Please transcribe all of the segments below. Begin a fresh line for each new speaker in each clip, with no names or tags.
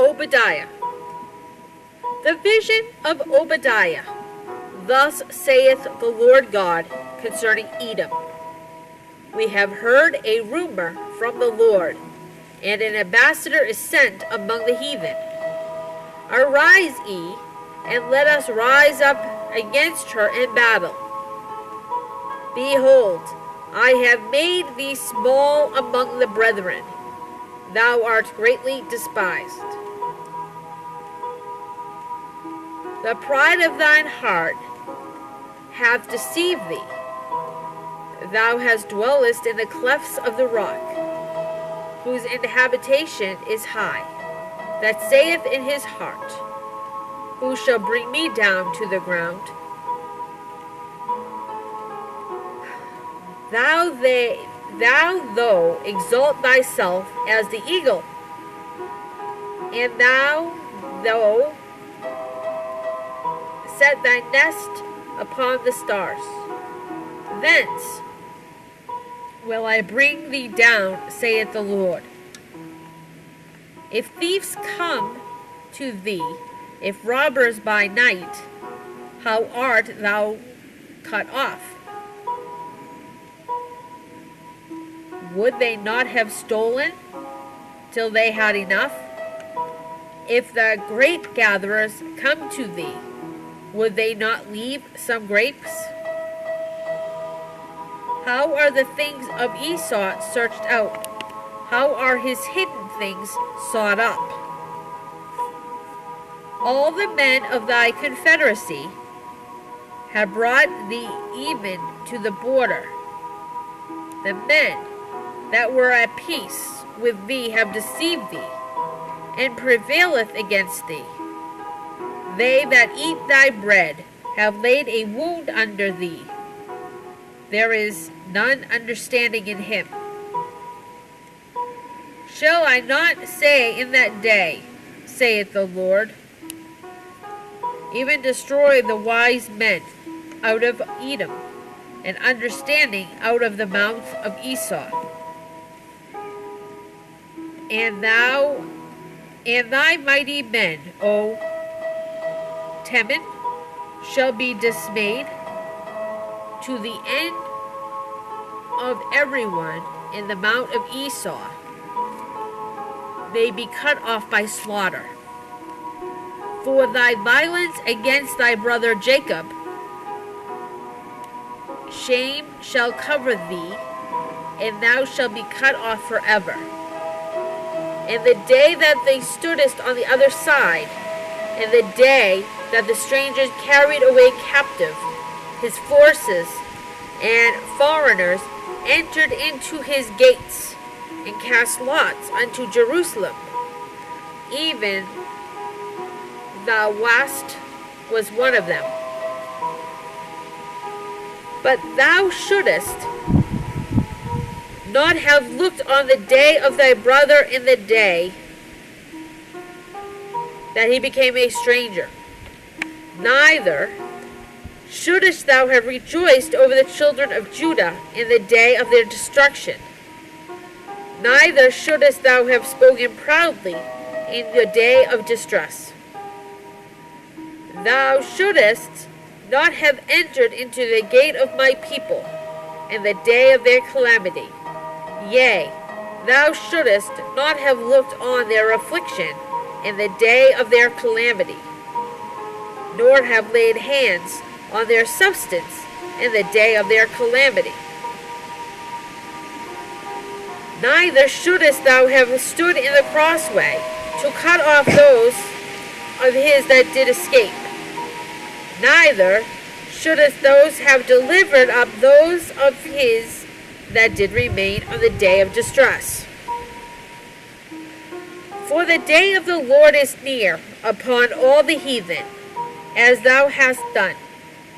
Obadiah. The vision of Obadiah. Thus saith the Lord God concerning Edom. We have heard a rumor from the Lord, and an ambassador is sent among the heathen. Arise ye, and let us rise up against her in battle. Behold, I have made thee small among the brethren. Thou art greatly despised. The pride of thine heart hath deceived thee. Thou hast dwellest in the clefts of the rock, whose habitation is high, that saith in his heart, who shall bring me down to the ground? Thou though exalt thyself as the eagle, and thou set thy nest upon the stars. Thence will I bring thee down, saith the Lord. If thieves come to thee, if robbers by night, how art thou cut off? Would they not have stolen till they had enough? If the grape gatherers come to thee, would they not leave some grapes? How are the things of Esau searched out? How are his hidden things sought up? All the men of thy confederacy have brought thee even to the border. The men that were at peace with thee have deceived thee, and prevaileth against thee. They that eat thy bread have laid a wound under thee. There is none understanding in him. Shall I not say in that day, saith the Lord, even destroy the wise men out of Edom, and understanding out of the mouth of Esau? And thou and thy mighty men, O Teman, shall be dismayed to the end of everyone in the mount of Esau. They be cut off by slaughter. For thy violence against thy brother Jacob, shame shall cover thee, and thou shalt be cut off forever. And the day that thou stoodest on the other side, and the day that the strangers carried away captive his forces, and foreigners entered into his gates, and cast lots unto Jerusalem, even thou was one of them. But thou shouldest not have looked on the day of thy brother in the day that he became a stranger. Neither shouldest thou have rejoiced over the children of Judah in the day of their destruction. Neither shouldest thou have spoken proudly in the day of distress. Thou shouldest not have entered into the gate of my people in the day of their calamity. Yea, thou shouldest not have looked on their affliction in the day of their calamity, nor have laid hands on their substance in the day of their calamity. Neither shouldest thou have stood in the crossway to cut off those of his that did escape. Neither shouldest those have delivered up those of his that did remain on the day of distress. For the day of the Lord is near upon all the heathen, as thou hast done.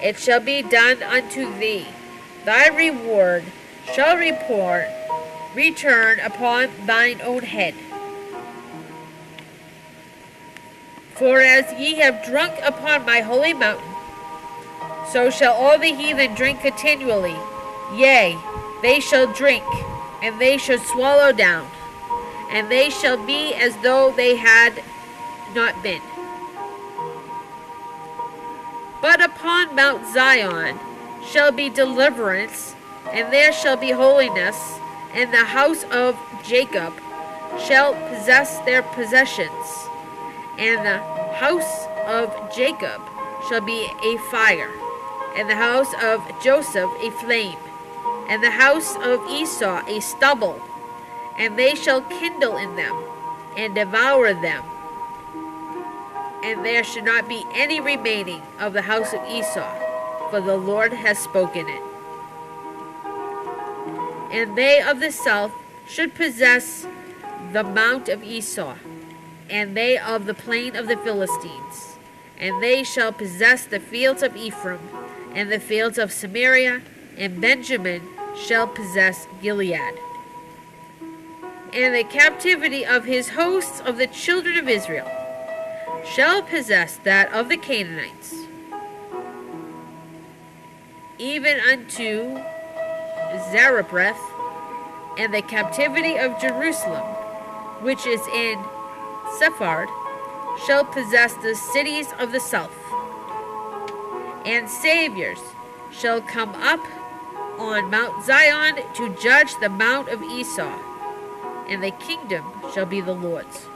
It shall be done unto thee. Thy reward shall return upon thine own head. For as ye have drunk upon my holy mountain, so shall all the heathen drink continually. Yea, they shall drink, and they shall swallow down, and they shall be as though they had not been. But upon Mount Zion shall be deliverance, and there shall be holiness, and the house of Jacob shall possess their possessions, and the house of Jacob shall be a fire, and the house of Joseph a flame, and the house of Esau a stubble, and they shall kindle in them, and devour them. And there shall not be any remaining of the house of Esau, for the Lord has spoken it. And they of the south should possess the mount of Esau, and they of the plain of the Philistines. And they shall possess the fields of Ephraim, and the fields of Samaria, and Benjamin shall possess Gilead. And the captivity of his hosts of the children of Israel shall possess that of the Canaanites, even unto Zarephath, and the captivity of Jerusalem, which is in Sephard, shall possess the cities of the south. And saviors shall come up on Mount Zion to judge the mount of Esau, and the kingdom shall be the Lord's.